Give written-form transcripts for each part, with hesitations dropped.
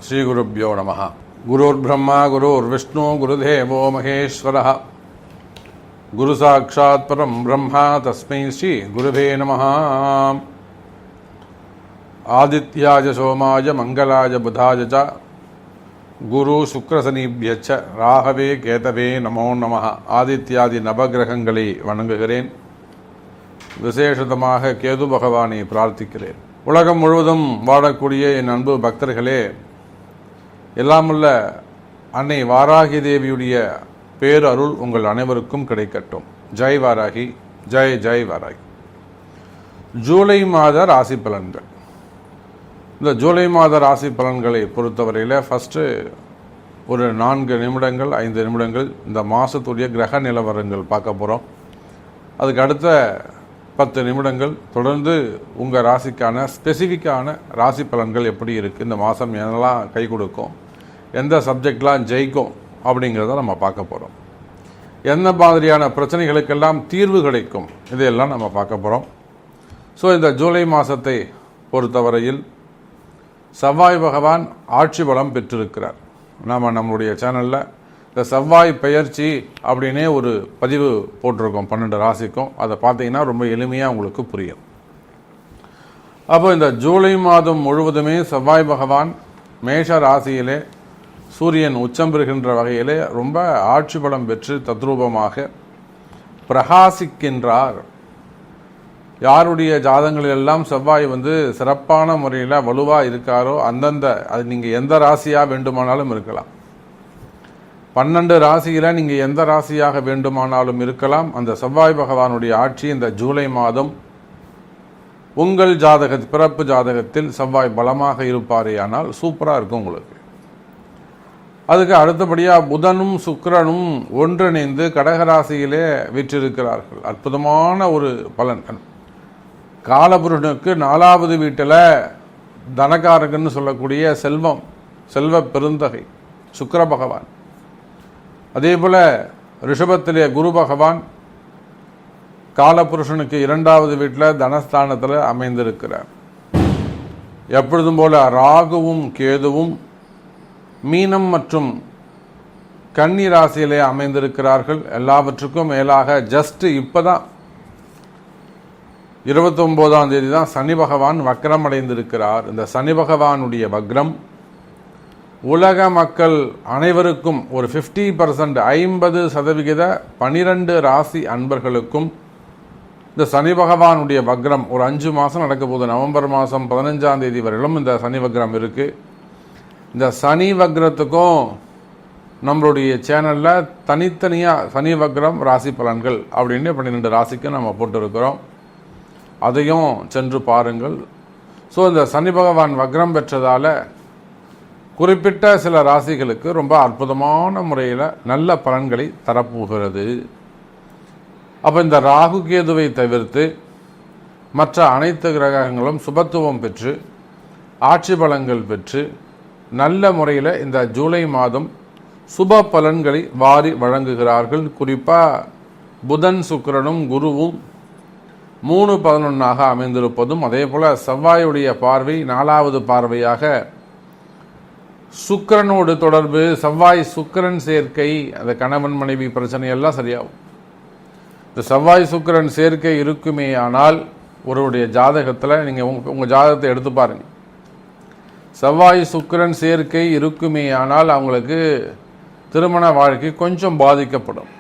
ஸ்ரீகுருப்யோ நமः. குருர் பிரம்மா குருர் விஷ்ணு குருதேவோ மகேஸ்வரः. குரு சாட்சாத் பரம் பிரம்மா தஸ்மை ஸ்ரீ குருவே நமः. ஆதித்யாய சோமாய மங்களாய புதாய ச குரு சுக்ரசனிபியச்ச ராகவே கேதவே நமோ நமः. ஆதித்யாதி நவகிரகங்களை வணங்குகிறேன். விசேஷமாக கேது பகவானை பிரார்த்திக்கிறேன். உலகம் முழுவதும் வாழக்கூடிய என் அன்பு பக்தர்களே, எல்லாமுள்ள அன்னை வாராகி தேவியுடைய பேரருள் உங்கள் அனைவருக்கும் கிடைக்கட்டும். ஜெய் வாராகி, ஜெய் ஜெய் வாராகி. ஜூலை மாத ராசி பலன்கள். இந்த ஜூலை மாத ராசி பலன்களை பொறுத்தவரையில் ஃபஸ்ட்டு ஒரு 4 நிமிடங்கள் 5 நிமிடங்கள் இந்த மாதத்துடைய கிரக நிலவரங்கள் பார்க்க போகிறோம். அதுக்கு அடுத்த 10 நிமிடங்கள் தொடர்ந்து உங்கள் ராசிக்கான ஸ்பெசிஃபிக்கான ராசி பலன்கள் எப்படி இருக்குது, இந்த மாதம் என்னெல்லாம் கை கொடுக்கும், எந்த சப்ஜெக்ட்லாம் ஜெயிக்கும் அப்படிங்கிறத நம்ம பார்க்க போகிறோம். எந்த மாதிரியான பிரச்சனைகளுக்கெல்லாம் தீர்வு கிடைக்கும், இதையெல்லாம் நம்ம பார்க்க போகிறோம். ஸோ இந்த ஜூலை மாதத்தை பொறுத்தவரையில் செவ்வாய் பகவான் ஆட்சி பலம் பெற்றிருக்கிறார். நம்மளுடைய சேனலில் இந்த செவ்வாய் பெயர்ச்சி அப்படின்னே ஒரு பதிவு போட்டிருக்கோம் 12 ராசிக்கும். அதை பார்த்தீங்கன்னா ரொம்ப எளிமையாக உங்களுக்கு புரியும். அப்போ இந்த ஜூலை மாதம் முழுவதுமே செவ்வாய் பகவான் மேஷ ராசியிலே சூரியன் உச்சம் பெறுகின்ற வகையிலே ரொம்ப ஆட்சி பலம் பெற்று தத்ரூபமாக பிரகாசிக்கின்றார். யாருடைய ஜாதகங்களெல்லாம் செவ்வாய் சிறப்பான முறையில் வலுவாக இருக்காரோ அந்தந்த அது நீங்கள் எந்த ராசியாக வேண்டுமானாலும் இருக்கலாம். 12 ராசியில் நீங்கள் எந்த ராசியாக வேண்டுமானாலும் இருக்கலாம். அந்த செவ்வாய் பகவானுடைய ஆட்சி இந்த ஜூலை மாதம் உங்கள் பிறப்பு ஜாதகத்தில் செவ்வாய் பலமாக இருப்பாரே ஆனால் சூப்பராக இருக்கும் உங்களுக்கு. அதுக்கு அடுத்தபடியாக புதனும் சுக்கிரனும் ஒன்றிணைந்து கடகராசியிலே வீற்றிருக்கிறார்கள். அற்புதமான ஒரு பலன். காலபுருஷனுக்கு 4வது வீட்டில் தனகாரகன்னு சொல்லக்கூடிய செல்வ பெருந்தகை சுக்கிர பகவான். அதே போல் ரிஷபத்திலே குரு பகவான் காலபுருஷனுக்கு 2வது வீட்டில் தனஸ்தானத்தில் அமைந்திருக்கிறார். எப்பொழுதும் போல ராகுவும் கேதுவும் மீனம் மற்றும் கன்னி ராசியிலே அமைந்திருக்கிறார்கள். எல்லாவற்றுக்கும் மேலாக ஜஸ்ட் இப்போதான் 29ஆம் தேதி தான் சனி பகவான் வக்ரம் அடைந்திருக்கிறார். இந்த சனி பகவானுடைய வக்ரம் உலக மக்கள் அனைவருக்கும் ஒரு 50% 50% 12 ராசி அன்பர்களுக்கும் இந்த சனி பகவானுடைய வக்ரம் ஒரு 5 மாதம் நடக்க போகுது. நவம்பர் மாதம் 15ஆம் தேதி வரையிலும் இந்த சனி வக்ரம் இருக்குது. இந்த சனி வக்ரத்துக்கும் நம்மளுடைய சேனலில் தனித்தனியாக சனி வக்ரம் ராசி பலன்கள் அப்படின்னு 12 ராசிக்கும் நம்ம போட்டிருக்கிறோம். அதையும் சென்று பாருங்கள். ஸோ இந்த சனி பகவான் வக்ரம் பெற்றதால் குறிப்பிட்ட சில ராசிகளுக்கு ரொம்ப அற்புதமான முறையில் நல்ல பலன்களை தரப்போகிறது. அப்போ இந்த ராகு கேதுவை தவிர்த்து மற்ற அனைத்து கிரகங்களும் சுபத்துவம் பெற்று ஆட்சி பலன்கள் பெற்று நல்ல முறையில் இந்த ஜூலை மாதம் சுப பலன்களை வாரி வழங்குகிறார்கள். குறிப்பாக புதன் சுக்கிரனும் குருவும் 3-11 அமைந்திருப்பதும், அதே போல் செவ்வாயுடைய பார்வை 4வது பார்வையாக சுக்கிரனோடு தொடர்பு, செவ்வாய் சுக்கிரன் சேர்க்கை, அந்த கணவன் மனைவி பிரச்சனையெல்லாம் சரியாகும். இந்த செவ்வாய் சுக்கிரன் சேர்க்கை இருக்குமே ஆனால் ஒருவருடைய ஜாதகத்தில் நீங்கள் உங்கள் ஜாதகத்தை எடுத்து பாருங்கள். செவ்வாய் சுக்கிரன் சேர்க்கை இருக்குமே ஆனால் அவங்களுக்கு திருமண வாழ்க்கை கொஞ்சம் பாதிக்கப்படும்.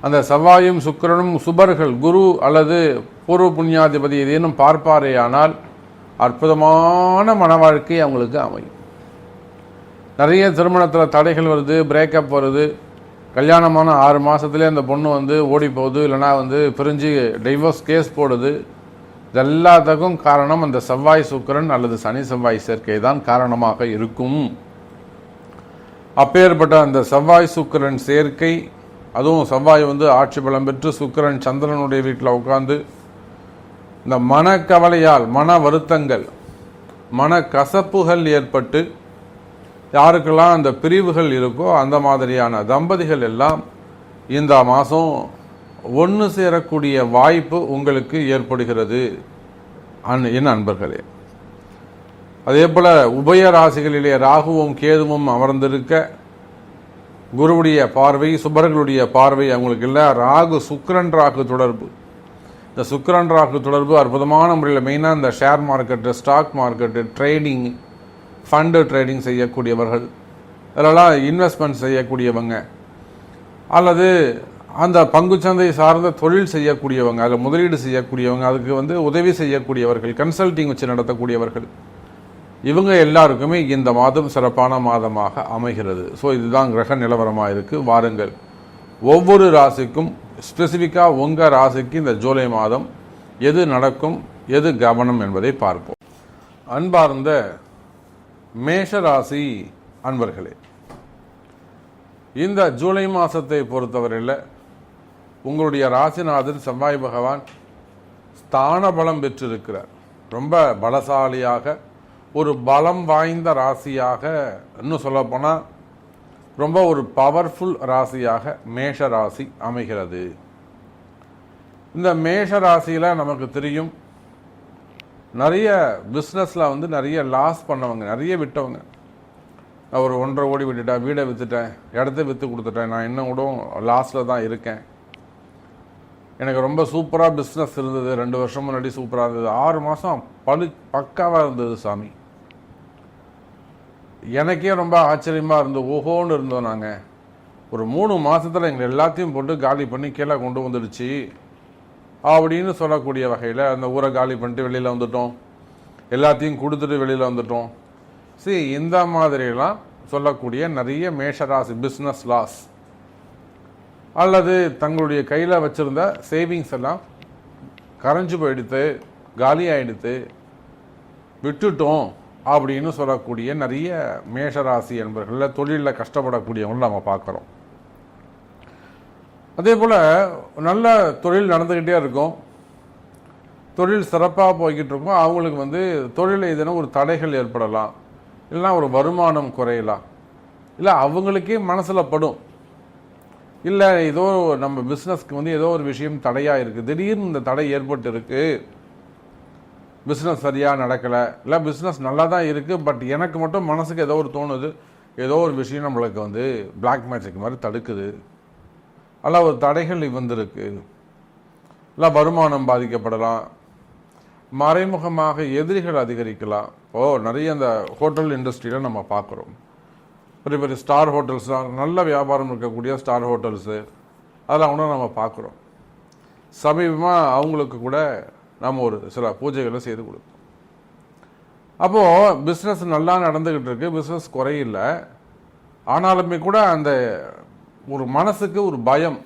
அந்த செவ்வாயும் சுக்கிரனும் சுபர்கள் குரு அல்லது பூர்வ புண்ணியாதிபதி ஏதேனும் பார்ப்பாரே ஆனால் அற்புதமான மன வாழ்க்கை அவங்களுக்கு அமையும். நிறைய திருமணத்தில் தடைகள் வருது, பிரேக்கப் வருது, கல்யாணமான 6 மாதத்துலேயே அந்த பொண்ணு ஓடி போகுது, இல்லைனா பிரிஞ்சு டைவோர்ஸ் கேஸ் போடுது. இதெல்லாத்துக்கும் காரணம் அந்த செவ்வாய் சுக்கிரன் அல்லது சனி செவ்வாய் சேர்க்கை தான் காரணமாக இருக்கும். அப்பேற்பட்ட அந்த செவ்வாய் சுக்கிரன் சேர்க்கை, அதுவும் செவ்வாய் ஆட்சி பலம் பெற்று சுக்கிரன் சந்திரனுடைய வீட்டில் உட்கார்ந்து இந்த மனக்கவலையால் மன வருத்தங்கள் மன கசப்புகள் ஏற்பட்டு யாருக்கெல்லாம் அந்த பிரிவுகள் இருக்கோ அந்த மாதிரியான தம்பதிகள் எல்லாம் இந்த மாதம் ஒன்று சேரக்கூடிய வாய்ப்பு உங்களுக்கு ஏற்படுகிறது என் அன்பர்களே. அதே போல உபய ராசிகளிலே ராகுவும் கேதுவும் அமர்ந்திருக்க குருவுடைய பார்வை, சுபர்களுடைய பார்வை அவங்களுக்கு இல்லை. ராகு சுக்கிரன் ராகு தொடர்பு, இந்த சுக்கிரன் ராகு தொடர்பு அற்புதமான முறையில் மெயினாக இந்த share market, stock market, trading, fund trading செய்யக்கூடியவர்கள், அதெல்லாம் இன்வெஸ்ட்மெண்ட் செய்யக்கூடியவங்க, அல்லது அந்த பங்குச்சந்தை சார்ந்த தொழில் செய்யக்கூடியவங்க, அதில் முதலீடு செய்யக்கூடியவங்க, அதுக்கு உதவி செய்யக்கூடியவர்கள், கன்சல்டிங் வச்சு நடத்தக்கூடியவர்கள், இவங்க எல்லாருக்குமே இந்த மாதம் சிறப்பான மாதமாக அமைகிறது. ஸோ இதுதான் கிரக நிலவரமாக இருக்குது. வாருங்கள், ஒவ்வொரு ராசிக்கும் ஸ்பெசிஃபிக்காக உங்கள் ராசிக்கு இந்த ஜூலை மாதம் எது நடக்கும், எது கவனம் என்பதை பார்ப்போம். அன்பார்ந்த மேஷ ராசி அன்பர்களே, இந்த ஜூலை மாதத்தை பொறுத்தவரையில் உங்களுடைய ராசிநாதன் செவ்வாய் பகவான் ஸ்தான பலம் பெற்றிருக்கிறார். ரொம்ப பலசாலியாக, ஒரு பலம் வாய்ந்த ராசியாக, இன்னும் சொல்லப்போனால் ரொம்ப ஒரு பவர்ஃபுல் ராசியாக மேஷ ராசி அமைகிறது. இந்த மேஷ ராசியில் நமக்கு தெரியும், நிறைய பிஸ்னஸில் நிறைய லாஸ் பண்ணவங்க, நிறைய விட்டவங்க. நான் ஒரு 1.5 கோடி விட்டுட்டேன், வீடை விற்றுட்டேன், இடத்த விற்று கொடுத்துட்டேன், நான் இன்னும் கூட லாஸில் தான் இருக்கேன். எனக்கு ரொம்ப சூப்பராக பிஸ்னஸ் இருந்தது, 2 வருஷம் முன்னாடி சூப்பராக இருந்தது, 6 மாதம் பக்காவாக இருந்தது சாமி, எனக்கே ரொம்ப ஆச்சரியமாக இருந்தது, ஓஹோன்னு இருந்தோம். நாங்கள் ஒரு 3 மாதத்தில் எங்களை எல்லாத்தையும் போட்டு காலி பண்ணி கீழே கொண்டு வந்துடுச்சு அப்படின்னு சொல்லக்கூடிய வகையில் அந்த ஊரை காலி பண்ணிட்டு வெளியில் வந்துட்டோம், எல்லாத்தையும் கொடுத்துட்டு வெளியில் வந்துட்டோம். சரி, இந்த மாதிரிலாம் சொல்லக்கூடிய நிறைய மேஷராசி பிஸ்னஸ் லாஸ், அல்லது தங்களுடைய கையில் வச்சுருந்த சேவிங்ஸ் எல்லாம் கரைஞ்சு போயிடுத்து, காலி ஆகிடுத்து, விட்டுட்டோம் அப்படின்னு சொல்லக்கூடிய நிறைய மேஷராசி என்பவர்களில் தொழிலில் கஷ்டப்படக்கூடியவங்களும் நம்ம பார்க்குறோம். அதே போல் நல்ல தொழில் நடந்துக்கிட்டே இருக்கும், தொழில் சிறப்பாக போய்கிட்டு இருக்கும். அவங்களுக்கு தொழில் ஏதேனும் ஒரு தடைகள் ஏற்படலாம், இல்லைனா ஒரு வருமானம் குறையலாம், இல்லை அவங்களுக்கே மனசில் படும், இல்லை ஏதோ நம்ம பிஸ்னஸ்க்கு ஏதோ ஒரு விஷயம் தடையாக இருக்குது, திடீர்னு இந்த தடை ஏற்பட்டு இருக்குது, பிஸ்னஸ் சரியாக நடக்கலை, இல்லை பிஸ்னஸ் நல்லா தான் இருக்குது, பட் எனக்கு மட்டும் மனசுக்கு ஏதோ ஒரு தோணுது, ஏதோ ஒரு விஷயம் நம்மளுக்கு பிளாக் மேஜிக் மாதிரி தடுக்குது, அல்ல ஒரு தடைகள் வந்திருக்கு, இல்லை வருமானம் பாதிக்கப்படலாம், மறைமுகமாக எதிரிகள் அதிகரிக்கலாம். நிறைய அந்த ஹோட்டல் இண்டஸ்ட்ரியில் நம்ம பார்க்குறோம், பெரிய பெரிய ஸ்டார் ஹோட்டல்ஸ், நல்ல வியாபாரம் இருக்கக்கூடிய ஸ்டார் ஹோட்டல்ஸு, அதெல்லாம் கூட நம்ம பார்க்குறோம். சமீபமாக அவங்களுக்கு கூட நாம் ஒரு சில பூஜைகளை செய்து கொடுத்தோம். அப்போது பிஸ்னஸ் நல்லா நடந்துக்கிட்டு இருக்கு, பிஸ்னஸ் குறையில்லை, ஆனாலுமே கூட அந்த ஒரு மனசுக்கு ஒரு பயம்,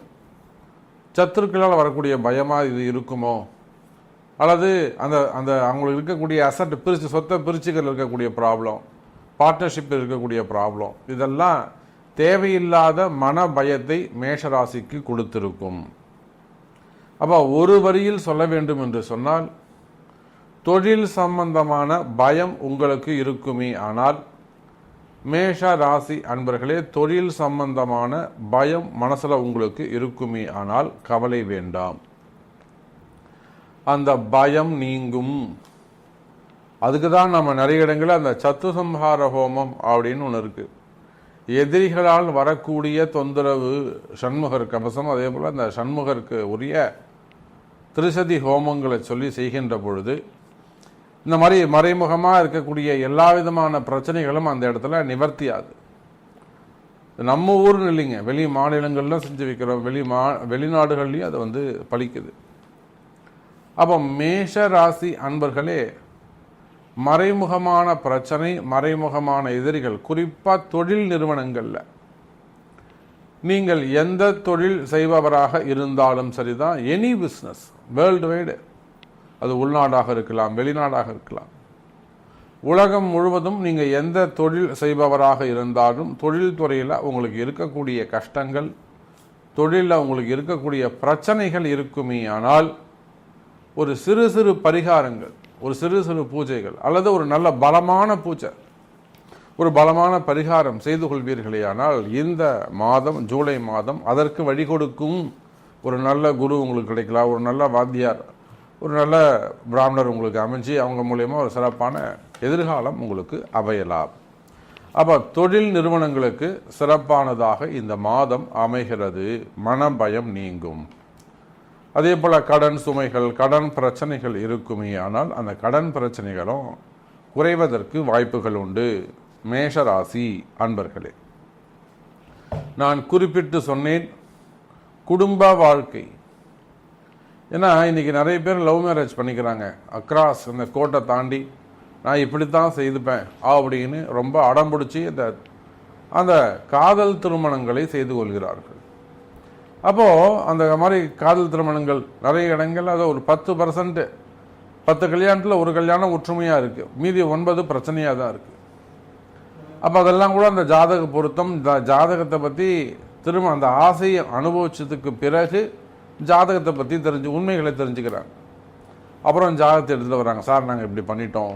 சத்துருக்களால் வரக்கூடிய பயமாக இது இருக்குமோ, அல்லது அந்த அந்த அவங்களுக்கு இருக்கக்கூடிய அசட் பிரித்து, சொத்தை பிரிச்சுக்கள் இருக்கக்கூடிய ப்ராப்ளம், பார்ட்னர்ஷிப் இருக்கக்கூடிய ப்ராப்ளம், இதெல்லாம் தேவையில்லாத மன பயத்தை மேஷராசிக்கு கொடுத்திருக்கும். அப்போ ஒரு வரியில் சொல்ல வேண்டும் என்று சொன்னால், தொழில் சம்பந்தமான பயம் உங்களுக்கு இருக்குமே ஆனால், மேஷ ராசி அன்பர்களே, தொழில் சம்பந்தமான பயம் மனசில் உங்களுக்கு இருக்குமே ஆனால் கவலை வேண்டாம், அந்த பயம் நீங்கும். அதுக்கு தான் நம்ம நிறைய இடங்களில் அந்த சத்துசம்ஹார ஹோமம் அப்படின்னு ஒன்று இருக்குது. எதிரிகளால் வரக்கூடிய தொந்தரவு, சண்முகர் கவசம், அதே போல் அந்த சண்முகருக்கு உரிய திரிசதி ஹோமங்களை சொல்லி செய்கின்ற பொழுது இந்த மாதிரி மறைமுகமாக இருக்கக்கூடிய எல்லா விதமான பிரச்சனைகளும் அந்த இடத்துல நிவர்த்தியாது. நம்ம ஊர்னு இல்லைங்க, வெளி மாநிலங்கள்லாம் செஞ்சு வைக்கிறோம், வெளிநாடுகள்லையும் அது பலிக்குது. அப்போ மேஷ ராசி அன்பர்களே, மறைமுகமான பிரச்சனை, மறைமுகமான எதிரிகள், குறிப்பாக தொழில் நிறுவனங்களில் நீங்கள் எந்த தொழில் செய்பவராக இருந்தாலும் சரிதான், எனி பிஸ்னஸ் வேர்ல்டு வைடு, அது உள்நாடாக இருக்கலாம், வெளிநாடாக இருக்கலாம், உலகம் முழுவதும் நீங்கள் எந்த தொழில் செய்பவராக இருந்தாலும் தொழில்துறையில் உங்களுக்கு இருக்கக்கூடிய கஷ்டங்கள், தொழிலில் உங்களுக்கு இருக்கக்கூடிய பிரச்சனைகள் இருக்குமே ஆனால், ஒரு சிறு சிறு பரிகாரங்கள், ஒரு சிறு சிறு பூஜைகள், அல்லது ஒரு நல்ல பலமான பூஜை, ஒரு பலமான பரிகாரம் செய்து கொள்வீர்களே ஆனால், இந்த மாதம் ஜூலை மாதம் அதற்கு வழி கொடுக்கும் ஒரு நல்ல குரு உங்களுக்கு கிடைக்கலாம், ஒரு நல்ல வாத்தியார், ஒரு நல்ல பிராமணர் உங்களுக்கு அமைஞ்சு அவங்க மூலயமா ஒரு சிறப்பான எதிர்காலம் உங்களுக்கு அமையலாம். அப்போ தொழில் நிறுவனங்களுக்கு சிறப்பானதாக இந்த மாதம் அமைகிறது. மனபயம் நீங்கும். அதே போல் கடன் சுமைகள், கடன் பிரச்சனைகள் இருக்குமே, ஆனால் அந்த கடன் பிரச்சனைகளும் குறைவதற்கு வாய்ப்புகள் உண்டு. மேஷராசி அன்பர்களே, நான் குறிப்பிட்டு சொன்னேன் குடும்ப வாழ்க்கை. ஏன்னா இன்னைக்கு நிறைய பேர் லவ் மேரேஜ் பண்ணிக்கிறாங்க. அக்ராஸ் இந்த கோட்டை தாண்டி நான் இப்படித்தான் செய்துப்பேன் அப்படின்னு ரொம்ப அடம்பிடிச்சி அந்த காதல் திருமணங்களை செய்து கொள்கிறார்கள். அப்போது அந்த மாதிரி காதல் திருமணங்கள் நிறைய இடங்கள் அதை ஒரு 10% 10 கல்யாணத்தில் ஒரு கல்யாணம் ஒற்றுமையாக இருக்குது, மீதி 9 பிரச்சனையாக தான் இருக்குது. அப்போ அதெல்லாம் கூட அந்த ஜாதக பொருத்தம், ஜாதகத்தை பற்றி திரும்ப அந்த ஆசையை அனுபவிச்சதுக்கு பிறகு ஜாதகத்தை பற்றி உண்மைகளை தெரிஞ்சுக்கிறாங்க. அப்புறம் ஜாதகத்தை எடுத்துகிட்டு வராங்க, சார் நாங்கள் இப்படி பண்ணிட்டோம்,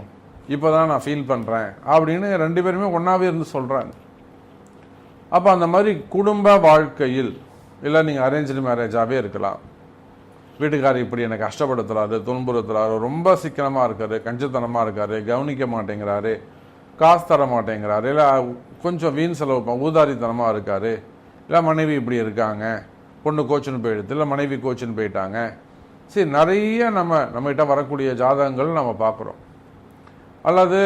இப்போ தான் நான் ஃபீல் பண்ணுறேன் அப்படின்னு 2 பேருமே ஒன்றாவே இருந்து சொல்கிறாங்க. அப்போ அந்த மாதிரி குடும்ப வாழ்க்கையில் இல்லை நீங்கள் அரேஞ்சு மேரேஜாகவே இருக்கலாம். வீட்டுக்காரர் இப்படி எனக்கு கஷ்டப்படுத்துகிறாரு, துன்புறுத்துறாரு, ரொம்ப சிக்கனமாக இருக்காரு, கஞ்சத்தனமாக இருக்காரு, கவனிக்க மாட்டேங்கிறாரு, காசு தர மாட்டேங்கிறாரு, இல்லை கொஞ்சம் வீண் செலவு ஊதாரித்தனமாக இருக்காரு, இல்லை மனைவி இப்படி இருக்காங்க, பொண்ணு கோச்சுன்னு போயிடுது, இல்லை மனைவி கோச்சுன்னு போயிட்டாங்க. சரி, நிறைய நம்மகிட்ட வரக்கூடிய ஜாதகங்கள் நம்ம பார்க்குறோம். அல்லது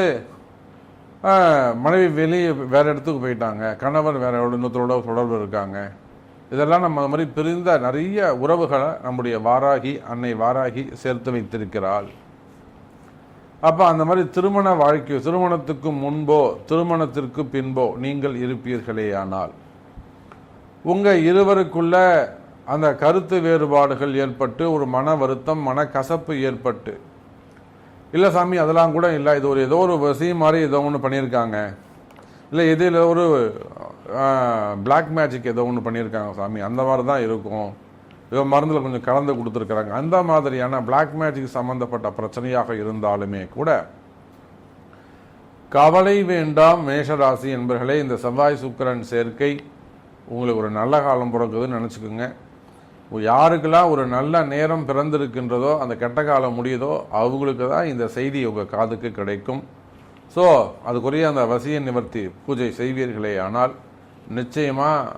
மனைவி வெளியே வேறு இடத்துக்கு போயிட்டாங்க, கணவர் வேற இன்னொருத்தரோட தொடர்பு இருக்காங்க. இதெல்லாம் நம்ம அந்த மாதிரி பிரிந்த நிறைய உறவுகளை நம்முடைய வாராகி அன்னை வாராகி சேர்த்து வைத்திருக்கிறாள். அப்போ அந்த மாதிரி திருமண வாழ்க்கை, திருமணத்துக்கு முன்போ திருமணத்திற்கு பின்போ நீங்கள் இருப்பீர்களேயானால் உங்கள் இருவருக்குள்ள அந்த கருத்து வேறுபாடுகள் ஏற்பட்டு ஒரு மன வருத்தம், மனக்கசப்பு ஏற்பட்டு, இல்லை சாமி அதெல்லாம் கூட இல்லை, இது ஏதோ ஒரு விஷயம் மாதிரி ஏதோ ஒன்று பண்ணியிருக்காங்க, இல்லை இதில் ஒரு பிளாக் மேஜிக் ஏதோ ஒன்று பண்ணியிருக்காங்க சாமி, அந்த மாதிரி தான் இருக்கும், ஏதோ மருந்தில் கொஞ்சம் கலந்து கொடுத்துருக்குறாங்க, அந்த மாதிரியான பிளாக் மேஜிக் சம்பந்தப்பட்ட பிரச்சனையாக இருந்தாலுமே கூட கவலை வேண்டாம். மேஷராசி என்பர்களே, இந்த செவ்வாய் சுக்கிரன் சேர்க்கை உங்களுக்கு ஒரு நல்ல காலம் பிறக்குதுன்னு நினச்சிக்கோங்க. யாருக்கெல்லாம் ஒரு நல்ல நேரம் பிறந்திருக்கின்றதோ, அந்த கெட்ட காலம் முடியுதோ, அவங்களுக்கு தான் இந்த செய்தி உங்கள் காதுக்கு கிடைக்கும். ஸோ அதுக்குரிய அந்த வசிய நிவர்த்தி பூஜை செய்வீர்களே ஆனால், நிச்சயமாக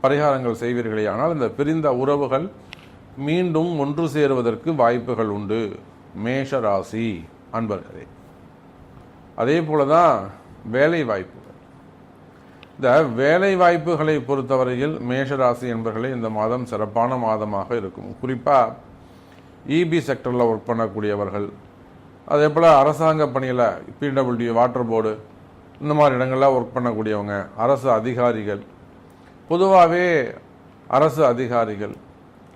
பரிகாரங்கள் செய்வீர்களே ஆனால், இந்த பிரிந்த உறவுகள் மீண்டும் ஒன்று சேருவதற்கு வாய்ப்புகள் உண்டு. மேஷராசி அன்பர்களே, அதே போல தான் வேலை வாய்ப்புகள். இந்த வேலை வாய்ப்புகளை பொறுத்தவரையில் மேஷராசி என்பர்களே இந்த மாதம் சிறப்பான மாதமாக இருக்கும். குறிப்பாக இபி செக்டரில் ஒர்க் பண்ணக்கூடியவர்கள், அதே போல் அரசாங்க பணியில் பிடபிள்யூடி, வாட்டர் போர்டு, இந்த மாதிரி இடங்களில் ஒர்க் பண்ணக்கூடியவங்க, அரசு அதிகாரிகள், பொதுவாகவே அரசு அதிகாரிகள்,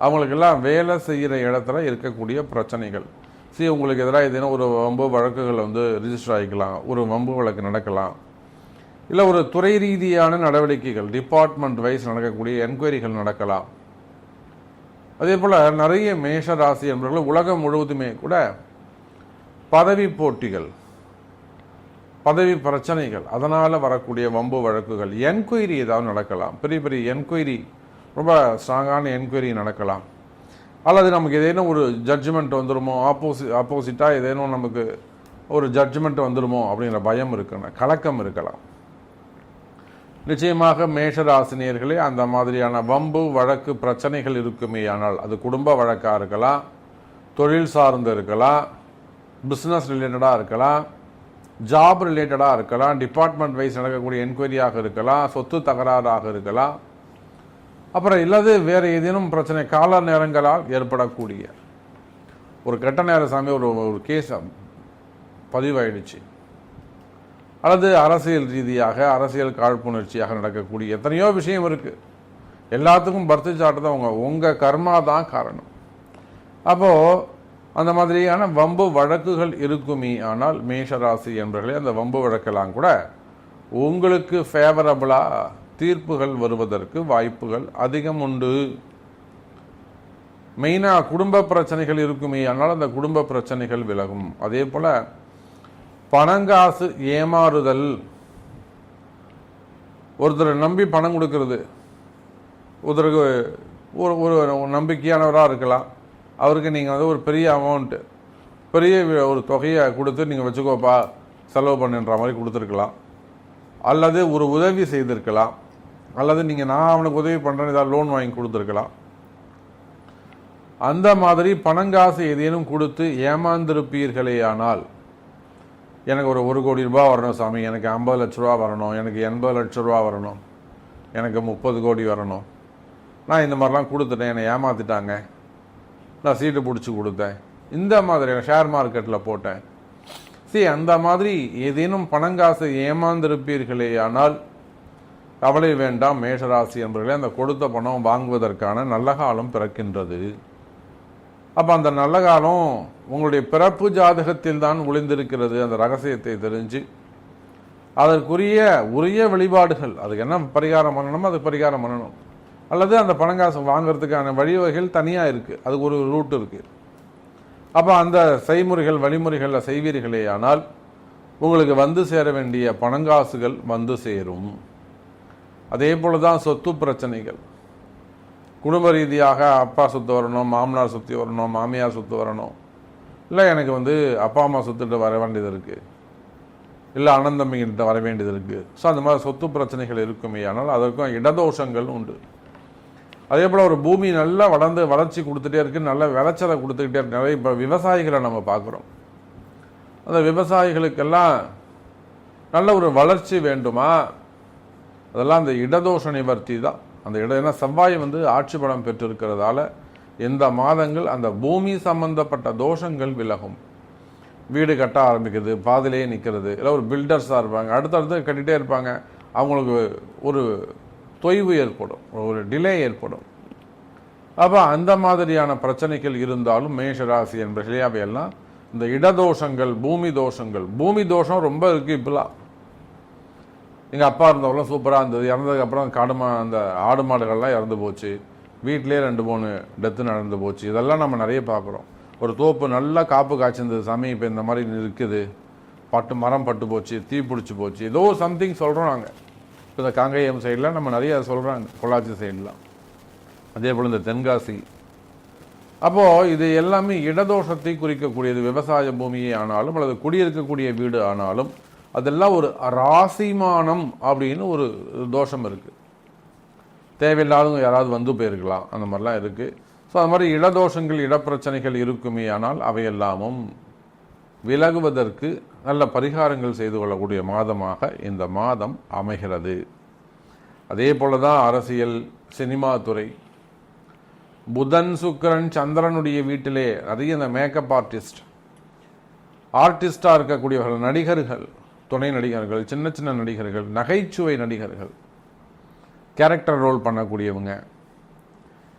அவங்களுக்கெல்லாம் வேலை செய்கிற இடத்துல இருக்கக்கூடிய பிரச்சனைகள். சரி, உங்களுக்கு எதிராக ஏதேனும் ஒரு வம்பு வழக்குகள் ரிஜிஸ்டர் ஆகிக்கலாம், ஒரு வம்பு வழக்கு நடக்கலாம், இல்லை ஒரு துறை ரீதியான நடவடிக்கைகள் டிபார்ட்மெண்ட் வைஸ் நடக்கக்கூடிய என்கொயரிகள் நடக்கலாம். அதே போல் நிறைய மேஷ ராசி என்பவர்கள் உலகம் முழுவதுமே கூட பதவி போட்டிகள், பதவி பிரச்சனைகள், அதனால் வரக்கூடிய வம்பு வழக்குகள், என்கொயரி ஏதாவது நடக்கலாம். பெரிய பெரிய என்கொயரி, ரொம்ப ஸ்ட்ராங்கான என்கொயரி நடக்கலாம். அல்லது நமக்கு ஏதேனும் ஒரு ஜட்ஜ்மெண்ட் வந்துடுமோ, ஆப்போசிட்டாக ஏதேனும் நமக்கு ஒரு ஜட்ஜ்மெண்ட் வந்துடுமோ அப்படிங்கிற பயம் இருக்கணும், கலக்கம் இருக்கலாம். நிச்சயமாக மேஷராசினியர்களே அந்த மாதிரியான வம்பு வழக்கு பிரச்சனைகள் இருக்குமே ஆனால், அது குடும்ப வழக்காக இருக்கலாம், தொழில் சார்ந்து இருக்கலாம், பிஸ்னஸ் ரிலேட்டடாக இருக்கலாம், ஜாப் ரிலேட்டடாக இருக்கலாம், டிபார்ட்மெண்ட் வைஸ் நடக்கக்கூடிய என்கொயரியாக இருக்கலாம், சொத்து தகராறாக இருக்கலாம், அப்புறம் இல்லாது வேறு ஏதேனும் பிரச்சனை கால நேரங்களால் ஏற்படக்கூடிய ஒரு கெட்ட நேர சாமி ஒரு கேஸ் பதிவாயிடுச்சு, அல்லது அரசியல் ரீதியாக அரசியல் காழ்ப்புணர்ச்சியாக நடக்கக்கூடிய எத்தனையோ விஷயம் இருக்குது. எல்லாத்துக்கும் பர்த்து சாட்டு தான் உங்கள் கர்மா தான் காரணம். அப்போது அந்த மாதிரியான வம்பு வழக்குகள் இருக்குமே ஆனால் மேஷராசி என்பவர்களே அந்த வம்பு வழக்கெல்லாம் கூட உங்களுக்கு ஃபேவரபிளாக தீர்ப்புகள் வருவதற்கு வாய்ப்புகள் அதிகம் உண்டு. மெயினாக குடும்ப பிரச்சனைகள் இருக்குமே ஆனால் அந்த குடும்ப பிரச்சனைகள் விலகும். அதே போல் பணங்காசு ஏமாறுதல், ஒருத்தரை நம்பி பணம் கொடுக்கறது, ஒருத்தருக்கு ஒரு நம்பிக்கையானவராக இருக்கலாம், அவருக்கு நீங்கள் வந்து ஒரு பெரிய அமௌண்ட்டு, பெரிய ஒரு தொகையை கொடுத்து நீங்கள் வச்சுக்கோப்பா செலவு பண்ணுன்ற மாதிரி கொடுத்துருக்கலாம், அல்லது ஒரு உதவி செய்திருக்கலாம், அல்லது நீங்கள் நான் அவனுக்கு உதவி பண்ணுறேன்னு ஏதாவது லோன் வாங்கி கொடுத்துருக்கலாம். அந்த மாதிரி பணங்காசு ஏதேனும் கொடுத்து ஏமாந்திருப்பீர்களே ஆனால், எனக்கு ஒரு 1 கோடி ரூபாய் வரணும் சாமி, எனக்கு 50 லட்ச ரூபா வரணும், எனக்கு 80 லட்ச ரூபா வரணும், எனக்கு 30 கோடி வரணும், நான் இந்த மாதிரிலாம் கொடுத்துட்டேன், என்னை ஏமாற்றிட்டாங்க, நான் சீட்டு பிடிச்சி கொடுத்தேன், இந்த மாதிரி ஷேர் மார்க்கெட்டில் போட்டேன், அந்த மாதிரி ஏதேனும் பணங்காசு ஏமாந்திருப்பீர்களே ஆனால் கவலை வேண்டாம் மேஷராசி என்பவர்களே. அந்த கொடுத்த பணம் வாங்குவதற்கான நல்ல காலம் பிறக்கின்றது. அப்போ அந்த நல்ல காலம் உங்களுடைய பிறப்பு ஜாதகத்தில் தான் ஒளிந்திருக்கிறது. அந்த ரகசியத்தை தெரிஞ்சு அதற்குரிய வழிபாடுகள், அதுக்கு என்ன பரிகாரம் பண்ணணுமோ அதுக்கு பரிகாரம் பண்ணணும், அல்லது அந்த பணங்காசு வாங்கிறதுக்கான வழிவகைகள் தனியாக இருக்குது, அதுக்கு ஒரு ரூட் இருக்குது. அப்போ அந்த செய்முறைகள் வழிமுறைகளில் செய்வீர்களே ஆனால் உங்களுக்கு வந்து சேர வேண்டிய பணங்காசுகள் வந்து சேரும். அதே போல தான் சொத்து பிரச்சனைகள், குடும்ப ரீதியாக அப்பா சொத்து வரணும், மாமனார் சொத்து வரணும், மாமியார் சொத்து வரணும், இல்லை எனக்கு வந்து அப்பா அம்மா சொத்துட்டு வர வேண்டியது இருக்குது, இல்லை அண்ணன் தம்பிகிட்ட வர வேண்டியது இருக்குது. அந்த மாதிரி சொத்து பிரச்சனைகள் இருக்குமே ஆனால் அதற்கும் இடதோஷங்கள் உண்டு. அதே போல் ஒரு பூமி நல்லா வளர்ச்சி கொடுத்துட்டே இருக்கு, நல்ல விளைச்சலை கொடுத்துக்கிட்டே இருக்கு. நிறைய இப்போ விவசாயிகளை நம்ம பார்க்குறோம். அந்த விவசாயிகளுக்கெல்லாம் நல்ல ஒரு வளர்ச்சி வேண்டுமா, அதெல்லாம் அந்த இடதோஷ நிவர்த்தி தான். அந்த ஏன்னா செவ்வாய் வந்து ஆட்சி பலம் பெற்றிருக்கிறதால இந்த மாதங்கள் அந்த பூமி சம்பந்தப்பட்ட தோஷங்கள் விலகும். வீடு கட்ட ஆரம்பிக்கிறது, பாதிலேயே நிற்கிறது, இல்லை ஒரு பில்டர்ஸாக இருப்பாங்க, அடுத்தடுத்து கட்டிகிட்டே இருப்பாங்க, அவங்களுக்கு ஒரு தொய்வு ஏற்படும், ஒரு டிலே ஏற்படும். அப்போ அந்த மாதிரியான பிரச்சனைகள் இருந்தாலும் மேஷராசி என்பர்களே அவையெல்லாம் இந்த இடதோஷங்கள், பூமி தோஷம் ரொம்ப இருக்குது. இப்பெல்லாம் எங்கள் அப்பா இருந்தவரெல்லாம் சூப்பராக இருந்தது, இறந்ததுக்கப்புறம் அந்த ஆடு மாடுகள்லாம் இறந்து போச்சு, வீட்டிலே 2-3 டெத்து நடந்து போச்சு, இதெல்லாம் நம்ம நிறைய பார்க்குறோம். ஒரு தோப்பு நல்லா காப்பு காய்ச்சிருந்தது சாமி, இப்போ இந்த மாதிரி இருக்குது, மரம் பட்டு போச்சு, தீ பிடிச்சி போச்சு, ஏதோ சம்திங் சொல்கிறோம் நாங்கள். இப்போ இந்த காங்கேயம் சைடில் நம்ம நிறைய சொல்கிறாங்க, பொள்ளாச்சி சைடெலாம், அதே போல் இந்த தென்காசி. அப்போது இது எல்லாமே இடதோஷத்தை குறிக்கக்கூடியது. விவசாய பூமியே ஆனாலும் அல்லது குடியிருக்கக்கூடிய வீடு ஆனாலும் அதெல்லாம் ஒரு ராசிமானம் அப்படின்னு ஒரு தோஷம் இருக்குது. தேவையில்லாதவங்க யாராவது வந்து போயிருக்கலாம், அந்த மாதிரிலாம் இருக்குது. அது மாதிரி இடதோஷங்கள், இடப்பிரச்சனைகள் இருக்குமே ஆனால் அவையெல்லாமும் விலகுவதற்கு நல்ல பரிகாரங்கள் செய்து கொள்ளக்கூடிய மாதமாக இந்த மாதம் அமைகிறது. அதே போல தான் அரசியல், சினிமா துறை, புதன் சுக்கிரன் சந்திரனுடைய வீட்டிலே நிறைய இந்த மேக்கப் ஆர்டிஸ்டாக இருக்கக்கூடியவர்கள், நடிகர்கள், துணை நடிகர்கள், சின்ன சின்ன நடிகர்கள், நகைச்சுவை நடிகர்கள், கேரக்டர் ரோல் பண்ணக்கூடியவங்க,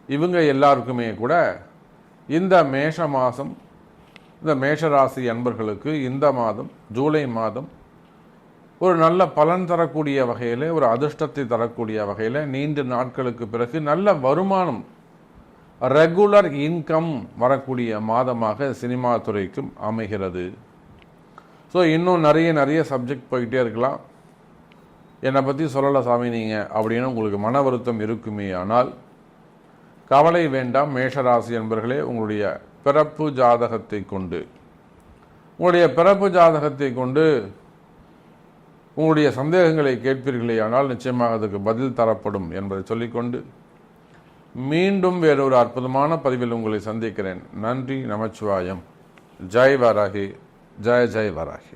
இவங்க எல்லாருக்குமே கூட இந்த மேஷ மாதம், இந்த மேஷராசி அன்பர்களுக்கு இந்த மாதம், ஜூலை மாதம் ஒரு நல்ல பலன் தரக்கூடிய வகையில், ஒரு அதிர்ஷ்டத்தை தரக்கூடிய வகையில், நீண்ட நாட்களுக்கு பிறகு நல்ல வருமானம், ரெகுலர் இன்கம் வரக்கூடிய மாதமாக சினிமா துறைக்கும் அமைகிறது. இன்னும் நிறைய சப்ஜெக்ட் போய்கிட்டே இருக்கலாம். என்னை பற்றி சொல்லலை சாமி நீங்கள் அப்படின்னு உங்களுக்கு மன வருத்தம் இருக்குமே ஆனால் கவலை வேண்டாம் மேஷராசி என்பர்களே. உங்களுடைய பிறப்பு ஜாதகத்தை கொண்டு உங்களுடைய சந்தேகங்களை கேட்பீர்களே ஆனால் நிச்சயமாக அதுக்கு பதில் தரப்படும் என்பதை சொல்லிக்கொண்டு மீண்டும் வேறொரு அற்புதமான பதிவில் உங்களை சந்திக்கிறேன். நன்றி, நமச்சிவாயம். ஜெய் வராகி, ஜெய் ஜெய் வராகி.